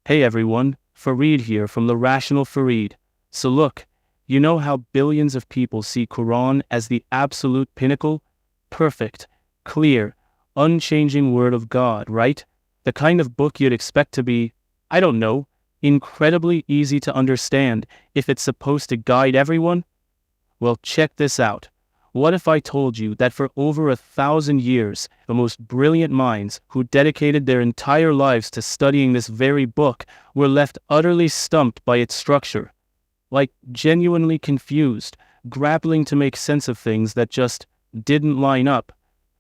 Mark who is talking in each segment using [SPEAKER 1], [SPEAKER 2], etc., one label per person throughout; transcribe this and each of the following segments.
[SPEAKER 1] Hey everyone, Farid here from the Rational Farid. So look, you know how billions of people see Quran as the absolute pinnacle? Perfect, clear, unchanging word of God, right? The kind of book you'd expect to be, I don't know, incredibly easy to understand if it's supposed to guide everyone? Well, check this out. What if I told you that for over 1,000 years, the most brilliant minds who dedicated their entire lives to studying this very book were left utterly stumped by its structure, like genuinely confused, grappling to make sense of things that just didn't line up?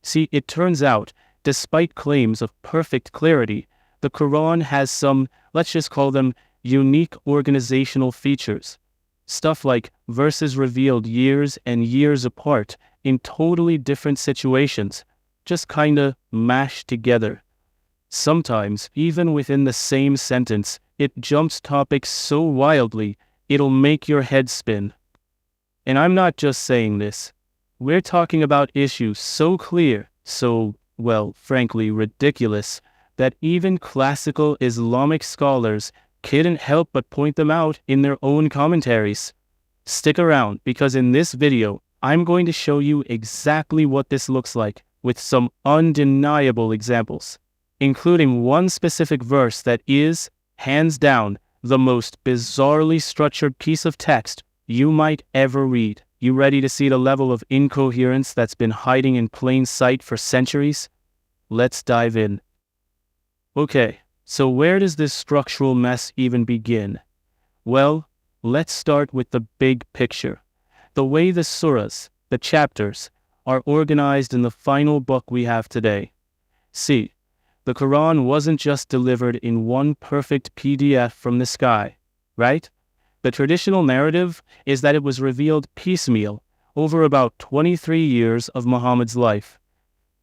[SPEAKER 1] See, it turns out, despite claims of perfect clarity, the Quran has some, let's just call them, unique organizational features. Stuff like verses revealed years and years apart in totally different situations, just kinda mashed together. Sometimes, even within the same sentence, it jumps topics so wildly, it'll make your head spin. And I'm not just saying this. We're talking about issues so clear, so, well, frankly ridiculous, that even classical Islamic scholars couldn't help but point them out in their own commentaries. Stick around, because in this video, I'm going to show you exactly what this looks like, with some undeniable examples, including one specific verse that is, hands down, the most bizarrely structured piece of text you might ever read. You ready to see the level of incoherence that's been hiding in plain sight for centuries? Let's dive in. Okay. So where does this structural mess even begin? Well, let's start with the big picture. The way the surahs, the chapters, are organized in the final book we have today. See, the Quran wasn't just delivered in one perfect PDF from the sky, right? The traditional narrative is that it was revealed piecemeal over about 23 years of Muhammad's life.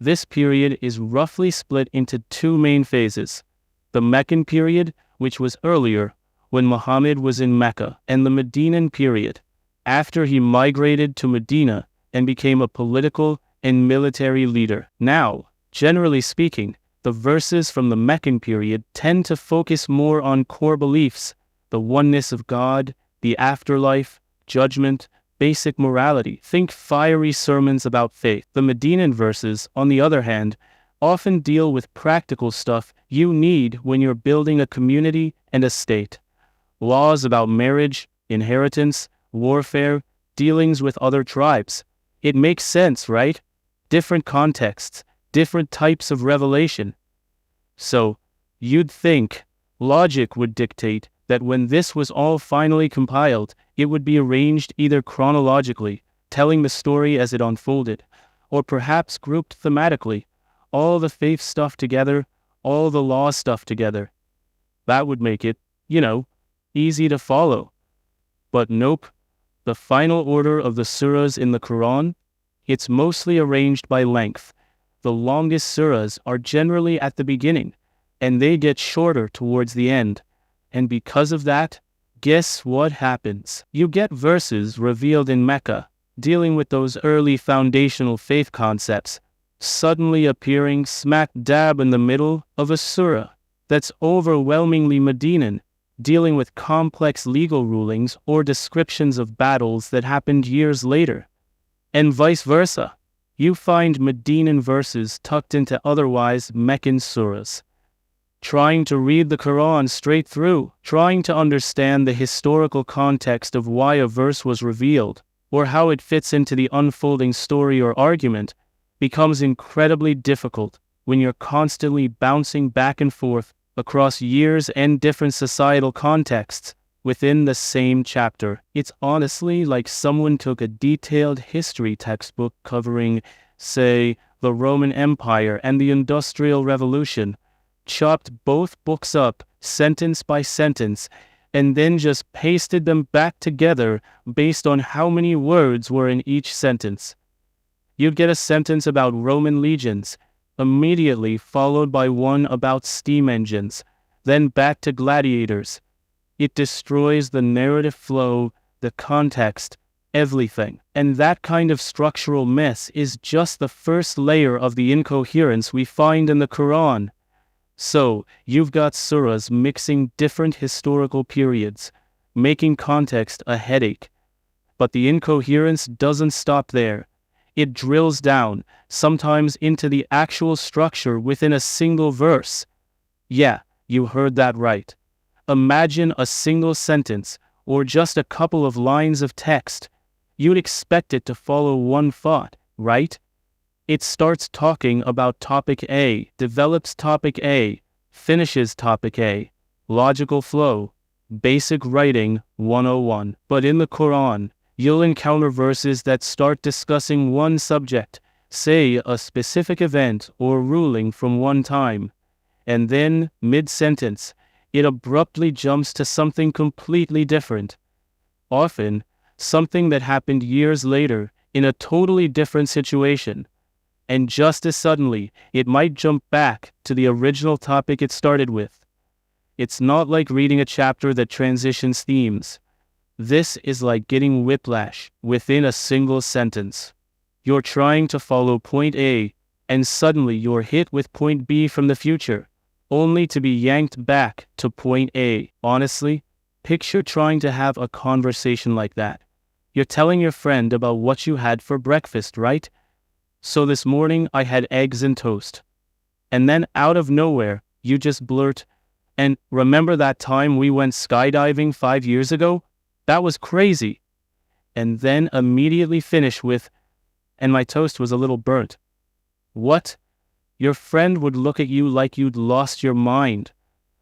[SPEAKER 1] This period is roughly split into two main phases: the Meccan period, which was earlier, when Muhammad was in Mecca, and the Medinan period, after he migrated to Medina and became a political and military leader. Now, generally speaking, the verses from the Meccan period tend to focus more on core beliefs, the oneness of God, the afterlife, judgment, basic morality. Think fiery sermons about faith. The Medinan verses, on the other hand, often deal with practical stuff you need when you're building a community and a state. Laws about marriage, inheritance, warfare, dealings with other tribes. It makes sense, right? Different contexts, different types of revelation. So, you'd think logic would dictate that when this was all finally compiled, it would be arranged either chronologically, telling the story as it unfolded, or perhaps grouped thematically, all the faith stuff together, all the law stuff together. That would make it, easy to follow. But nope, the final order of the surahs in the Quran, it's mostly arranged by length. The longest surahs are generally at the beginning, and they get shorter towards the end. And because of that, guess what happens? You get verses revealed in Mecca, dealing with those early foundational faith concepts, suddenly appearing smack dab in the middle of a surah that's overwhelmingly Medinan, dealing with complex legal rulings or descriptions of battles that happened years later. And vice versa. You find Medinan verses tucked into otherwise Meccan surahs. Trying to read the Quran straight through, trying to understand the historical context of why a verse was revealed, or how it fits into the unfolding story or argument, becomes incredibly difficult when you're constantly bouncing back and forth across years and different societal contexts within the same chapter. It's honestly like someone took a detailed history textbook covering, say, the Roman Empire and the Industrial Revolution, chopped both books up sentence by sentence, and then just pasted them back together based on how many words were in each sentence. You'd get a sentence about Roman legions, immediately followed by one about steam engines, then back to gladiators. It destroys the narrative flow, the context, everything. And that kind of structural mess is just the first layer of the incoherence we find in the Quran. So, you've got surahs mixing different historical periods, making context a headache. But the incoherence doesn't stop there. It drills down, sometimes into the actual structure within a single verse. Yeah, you heard that right. Imagine a single sentence, or just a couple of lines of text. You'd expect it to follow one thought, right? It starts talking about topic A, develops topic A, finishes topic A. Logical flow. Basic writing 101. But in the Quran, you'll encounter verses that start discussing one subject, say a specific event or ruling from one time. And then, mid-sentence, it abruptly jumps to something completely different. Often, something that happened years later in a totally different situation. And just as suddenly, it might jump back to the original topic it started with. It's not like reading a chapter that transitions themes. This is like getting whiplash within a single sentence. You're trying to follow point A, and suddenly you're hit with point B from the future, only to be yanked back to point A. Honestly, picture trying to have a conversation like that. You're telling your friend about what you had for breakfast, right? So this morning I had eggs and toast. And then out of nowhere, you just blurt, and remember that time we went skydiving 5 years ago? That was crazy. And then immediately finish with, and my toast was a little burnt. What? Your friend would look at you like you'd lost your mind.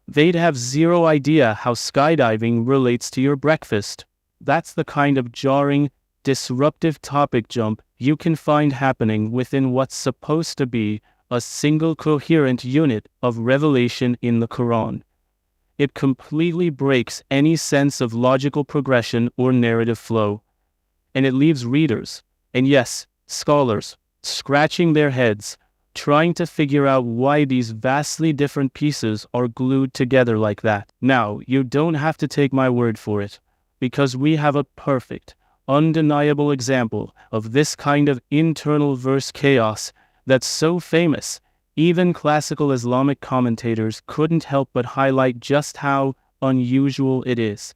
[SPEAKER 1] They'd have zero idea how skydiving relates to your breakfast. That's the kind of jarring, disruptive topic jump you can find happening within what's supposed to be a single coherent unit of revelation in the Quran. It completely breaks any sense of logical progression or narrative flow. And it leaves readers, and yes, scholars, scratching their heads, trying to figure out why these vastly different pieces are glued together like that. Now, you don't have to take my word for it, because we have a perfect, undeniable example of this kind of internal verse chaos that's so famous, even classical Islamic commentators couldn't help but highlight just how unusual it is.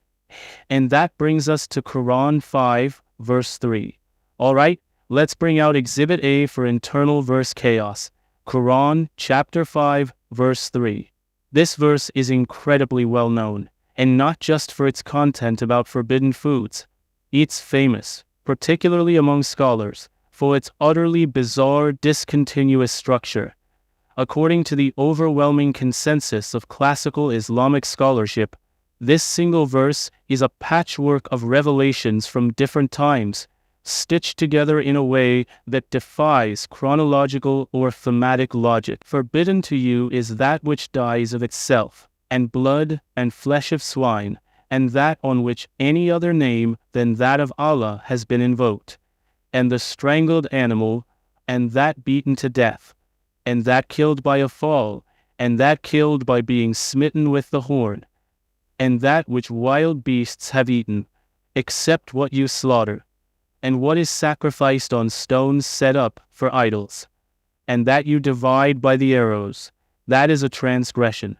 [SPEAKER 1] And that brings us to Quran 5, verse 3. Alright, let's bring out Exhibit A for internal verse chaos. Quran, chapter 5, verse 3. This verse is incredibly well known, and not just for its content about forbidden foods. It's famous, particularly among scholars, for its utterly bizarre, discontinuous structure. According to the overwhelming consensus of classical Islamic scholarship, this single verse is a patchwork of revelations from different times, stitched together in a way that defies chronological or thematic logic. Forbidden to you is that which dies of itself, and blood and flesh of swine, and that on which any other name than that of Allah has been invoked, and the strangled animal, and that beaten to death, and that killed by a fall, and that killed by being smitten with the horn, and that which wild beasts have eaten, except what you slaughter, and what is sacrificed on stones set up for idols, and that you divide by the arrows, that is a transgression.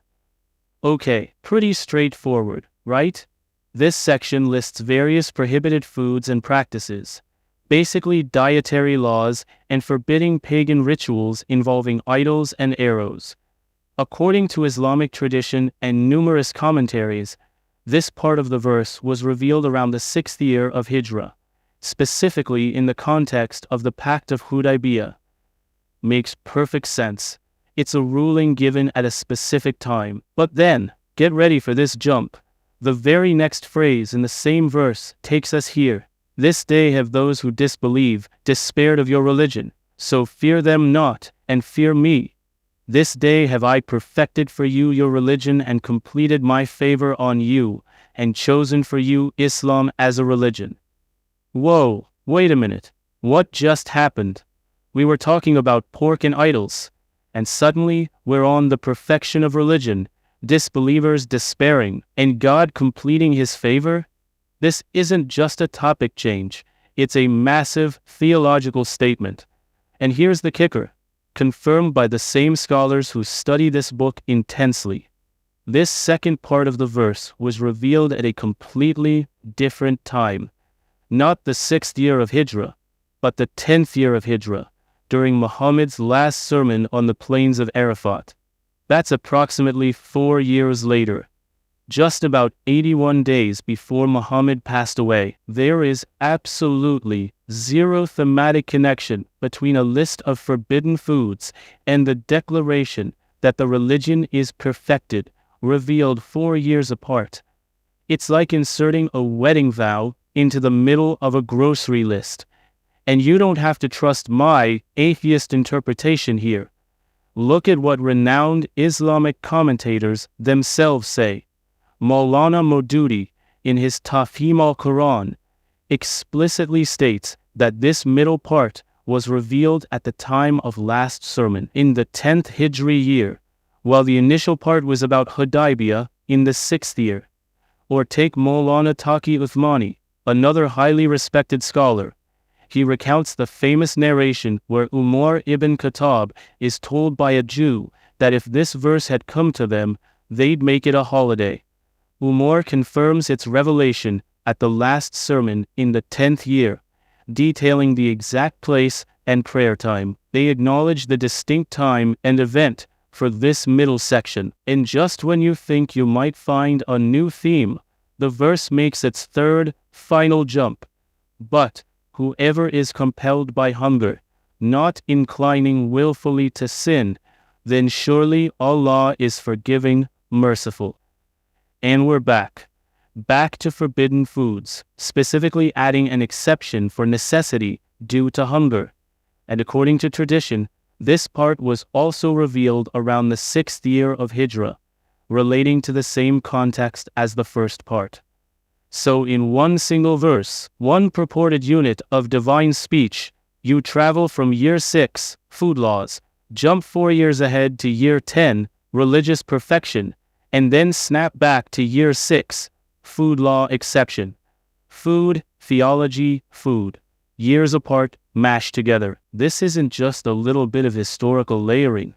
[SPEAKER 1] Okay, pretty straightforward, right? This section lists various prohibited foods and practices, basically dietary laws and forbidding pagan rituals involving idols and arrows. According to Islamic tradition and numerous commentaries, this part of the verse was revealed around the 6th year of Hijrah, specifically in the context of the Pact of Hudaybiyah. Makes perfect sense. It's a ruling given at a specific time. But then, get ready for this jump. The very next phrase in the same verse takes us here. This day have those who disbelieve despaired of your religion, so fear them not, and fear me. This day have I perfected for you your religion and completed my favor on you, and chosen for you Islam as a religion. Whoa, wait a minute. What just happened? We were talking about pork and idols, and suddenly we're on the perfection of religion, disbelievers despairing, and God completing his favor? This isn't just a topic change, it's a massive theological statement. And here's the kicker. confirmed by the same scholars who study this book intensely. This second part of the verse was revealed at a completely different time, not the 6th year of Hijrah, but the 10th year of Hijrah, during Muhammad's last sermon on the plains of Arafat. That's approximately 4 years later. Just about 81 days before Muhammad passed away. There is absolutely zero thematic connection between a list of forbidden foods and the declaration that the religion is perfected, revealed 4 years apart. It's like inserting a wedding vow into the middle of a grocery list. And you don't have to trust my atheist interpretation here. Look at what renowned Islamic commentators themselves say. Maulana Maududi, in his Tafhim al-Quran, explicitly states that this middle part was revealed at the time of last sermon in the 10th Hijri year, while the initial part was about Hudaybiyah in the 6th year. Or take Maulana Taqi Uthmani, another highly respected scholar. He recounts the famous narration where Umar ibn Khattab is told by a Jew that if this verse had come to them, they'd make it a holiday. Umar confirms its revelation at the last sermon in the 10th year, detailing the exact place and prayer time. They acknowledge the distinct time and event for this middle section. And just when you think you might find a new theme, the verse makes its third, final jump. But whoever is compelled by hunger, not inclining willfully to sin, then surely Allah is forgiving, merciful. And we're back to forbidden foods, specifically adding an exception for necessity due to hunger. And according to tradition, this part was also revealed around the 6th year of Hijrah, relating to the same context as the first part. So in one single verse, one purported unit of divine speech, you travel from year 6, food laws, jump 4 years ahead to year 10, religious perfection, and then snap back to year 6, food law exception. Food, theology, food. Years apart, mashed together. This isn't just a little bit of historical layering.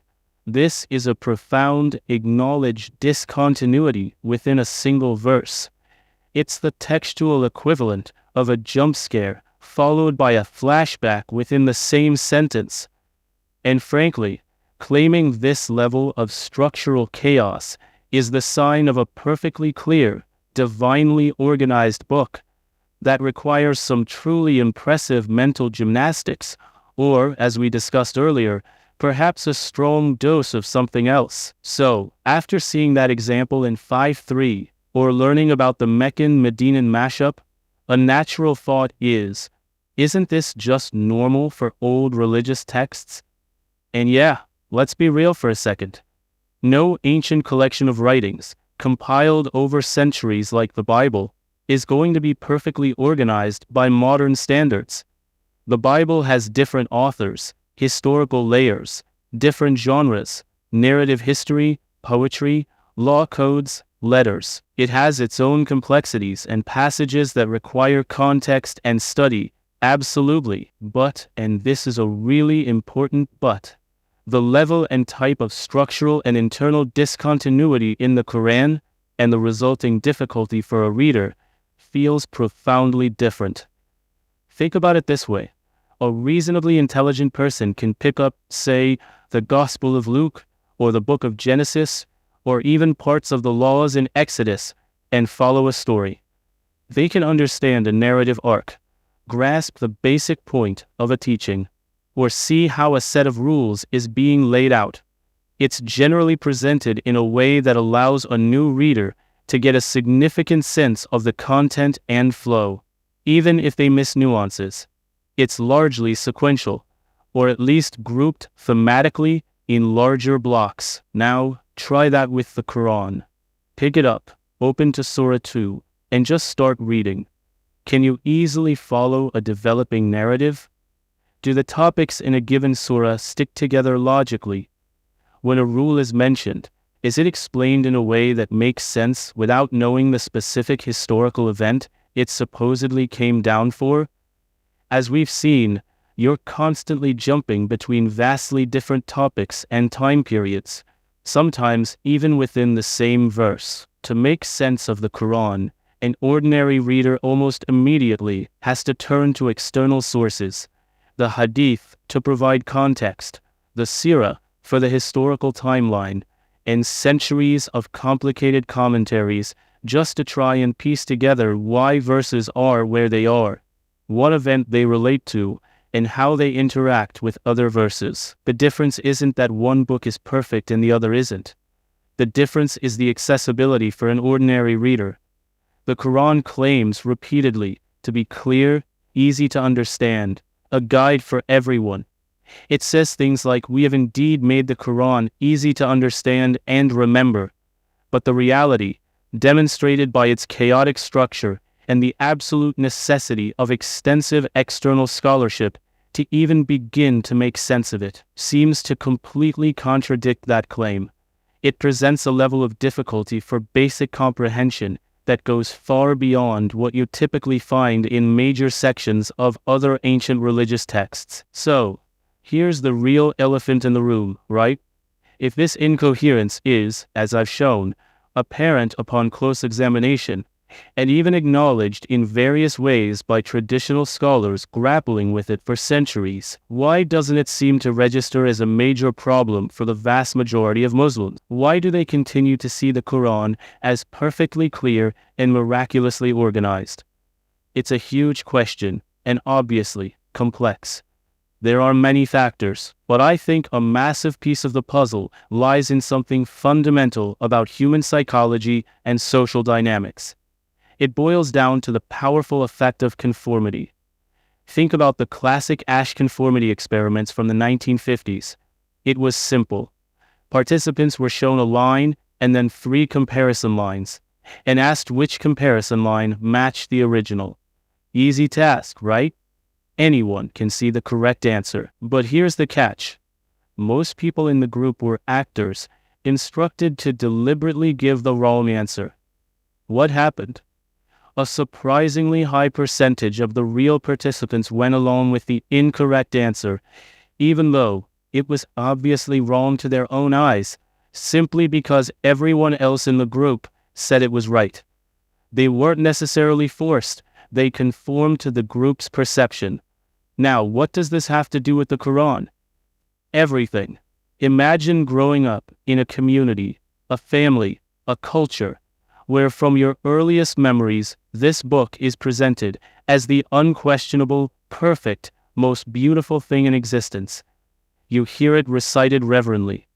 [SPEAKER 1] This is a profound, acknowledged discontinuity within a single verse. It's the textual equivalent of a jump scare followed by a flashback within the same sentence. And frankly, claiming this level of structural chaos is the sign of a perfectly clear, divinely organized book that requires some truly impressive mental gymnastics, or, as we discussed earlier, perhaps a strong dose of something else. So, after seeing that example in 5.3, or learning about the Meccan and Medinan mashup, a natural thought is, isn't this just normal for old religious texts? And yeah, let's be real for a second. No ancient collection of writings, compiled over centuries like the Bible, is going to be perfectly organized by modern standards. The Bible has different authors, historical layers, different genres, narrative history, poetry, law codes, letters. It has its own complexities and passages that require context and study, absolutely. But, and this is a really important but, the level and type of structural and internal discontinuity in the Quran and the resulting difficulty for a reader feels profoundly different. Think about it this way. A reasonably intelligent person can pick up, say, the Gospel of Luke, or the book of Genesis, or even parts of the laws in Exodus, and follow a story. They can understand a narrative arc, grasp the basic point of a teaching, or see how a set of rules is being laid out. It's generally presented in a way that allows a new reader to get a significant sense of the content and flow, even if they miss nuances. It's largely sequential, or at least grouped thematically in larger blocks. Now, try that with the Quran. Pick it up, open to Surah 2, and just start reading. Can you easily follow a developing narrative? Do the topics in a given surah stick together logically? When a rule is mentioned, is it explained in a way that makes sense without knowing the specific historical event it supposedly came down for? As we've seen, You're constantly jumping between vastly different topics and time periods, sometimes even within the same verse. To make sense of the Quran, an ordinary reader almost immediately has to turn to external sources, the Hadith to provide context, the Sirah for the historical timeline, and centuries of complicated commentaries just to try and piece together why verses are where they are, what event they relate to, and how they interact with other verses. The difference isn't that one book is perfect and the other isn't. The difference is the accessibility for an ordinary reader. The Quran claims repeatedly to be clear, easy to understand, a guide for everyone. It says things like, "We have indeed made the Quran easy to understand and remember." But the reality, demonstrated by its chaotic structure and the absolute necessity of extensive external scholarship to even begin to make sense of it, seems to completely contradict that claim. It presents a level of difficulty for basic comprehension that goes far beyond what you typically find in major sections of other ancient religious texts. So, here's the real elephant in the room, right? If this incoherence is, as I've shown, apparent upon close examination, and even acknowledged in various ways by traditional scholars grappling with it for centuries, why doesn't it seem to register as a major problem for the vast majority of Muslims? Why do they continue to see the Quran as perfectly clear and miraculously organized? It's a huge question, and obviously complex. There are many factors, but I think a massive piece of the puzzle lies in something fundamental about human psychology and social dynamics. It boils down to the powerful effect of conformity. Think about the classic Asch conformity experiments from the 1950s. It was simple. Participants were shown a line and then 3 comparison lines, and asked which comparison line matched the original. Easy task, right? Anyone can see the correct answer. But here's the catch. Most people in the group were actors, instructed to deliberately give the wrong answer. What happened? A surprisingly high percentage of the real participants went along with the incorrect answer, even though it was obviously wrong to their own eyes, simply because everyone else in the group said it was right. They weren't necessarily forced, they conformed to the group's perception. Now, what does this have to do with the Quran? Everything. Imagine growing up in a community, a family, a culture, where from your earliest memories, this book is presented as the unquestionable, perfect, most beautiful thing in existence. You hear it recited reverently.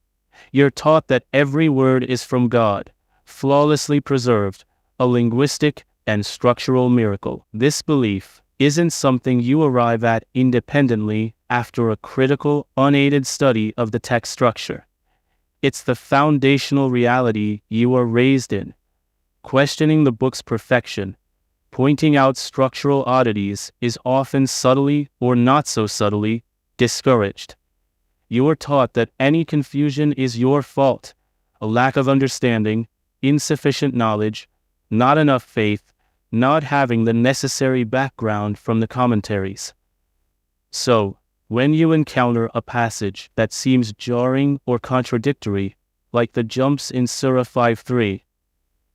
[SPEAKER 1] You're taught that every word is from God, flawlessly preserved, a linguistic and structural miracle. This belief isn't something you arrive at independently after a critical, unaided study of the text structure. It's the foundational reality you are raised in. Questioning the book's perfection, pointing out structural oddities is often subtly, or not so subtly, discouraged. You are taught that any confusion is your fault, a lack of understanding, insufficient knowledge, not enough faith, not having the necessary background from the commentaries. So, when you encounter a passage that seems jarring or contradictory, like the jumps in Surah 5:3,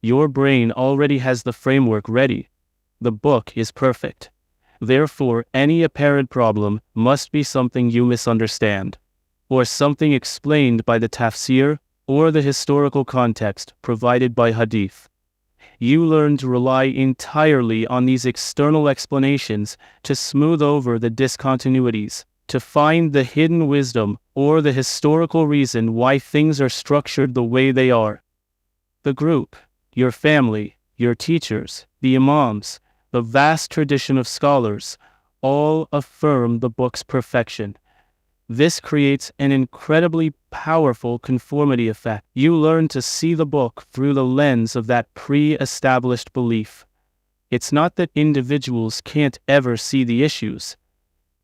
[SPEAKER 1] your brain already has the framework ready. The book is perfect. Therefore, any apparent problem must be something you misunderstand, or something explained by the tafsir or the historical context provided by hadith. You learn to rely entirely on these external explanations to smooth over the discontinuities, to find the hidden wisdom or the historical reason why things are structured the way they are. The group, your family, your teachers, the imams, the vast tradition of scholars, all affirm the book's perfection. This creates an incredibly powerful conformity effect. You learn to see the book through the lens of that pre-established belief. It's not that individuals can't ever see the issues.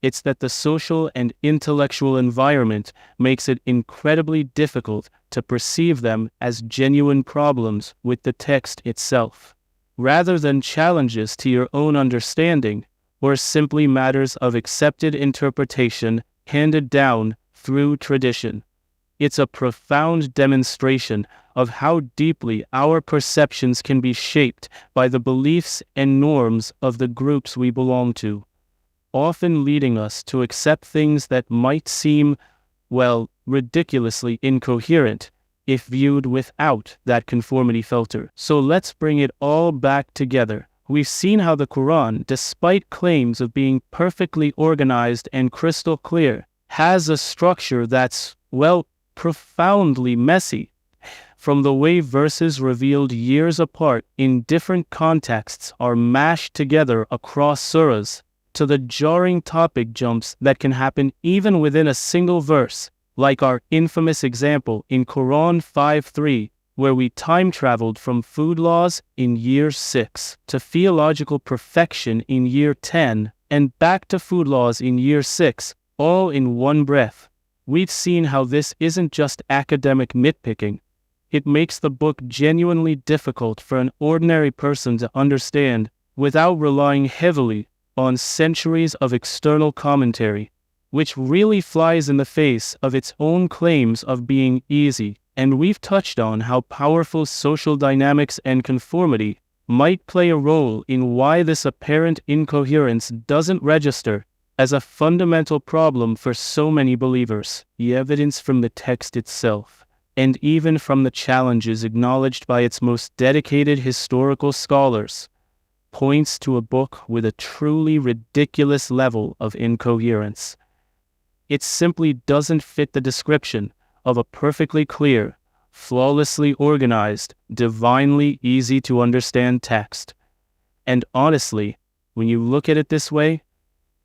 [SPEAKER 1] It's that the social and intellectual environment makes it incredibly difficult to perceive them as genuine problems with the text itself. Rather than challenges to your own understanding, or simply matters of accepted interpretation handed down through tradition. It's a profound demonstration of how deeply our perceptions can be shaped by the beliefs and norms of the groups we belong to, often leading us to accept things that might seem, well, ridiculously incoherent if viewed without that conformity filter. So let's bring it all back together. We've seen how the Quran, despite claims of being perfectly organized and crystal clear, has a structure that's, well, profoundly messy. From the way verses revealed years apart in different contexts are mashed together across surahs, to the jarring topic jumps that can happen even within a single verse, like our infamous example in Quran 5:3, where we time-traveled from food laws in year 6 to theological perfection in year 10 and back to food laws in year 6, all in one breath. We've seen how this isn't just academic nitpicking. It makes the book genuinely difficult for an ordinary person to understand without relying heavily on centuries of external commentary, which really flies in the face of its own claims of being easy. And we've touched on how powerful social dynamics and conformity might play a role in why this apparent incoherence doesn't register as a fundamental problem for so many believers. The evidence from the text itself, and even from the challenges acknowledged by its most dedicated historical scholars, points to a book with a truly ridiculous level of incoherence. It simply doesn't fit the description of a perfectly clear, flawlessly organized, divinely easy to understand text. And honestly, when you look at it this way,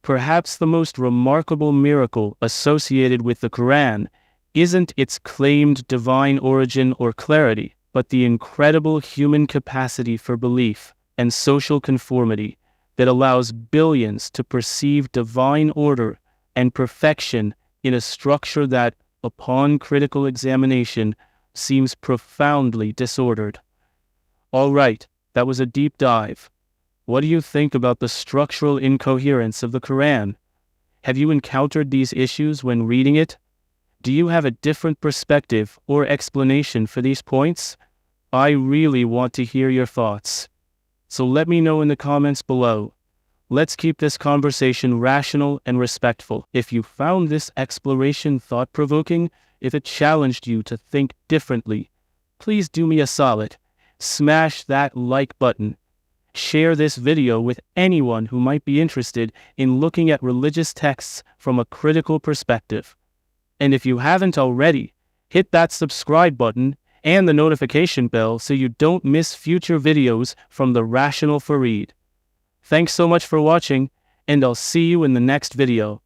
[SPEAKER 1] perhaps the most remarkable miracle associated with the Quran isn't its claimed divine origin or clarity, but the incredible human capacity for belief and social conformity that allows billions to perceive divine order and perfection in a structure that, upon critical examination, seems profoundly disordered. All right, that was a deep dive. What do you think about the structural incoherence of the Quran? Have you encountered these issues when reading it? Do you have a different perspective or explanation for these points? I really want to hear your thoughts. So let me know in the comments below. Let's keep this conversation rational and respectful. If you found this exploration thought-provoking, if it challenged you to think differently, please do me a solid. Smash that like button. Share this video with anyone who might be interested in looking at religious texts from a critical perspective. And if you haven't already, hit that subscribe button and the notification bell so you don't miss future videos from the Rational Farid. Thanks so much for watching, and I'll see you in the next video.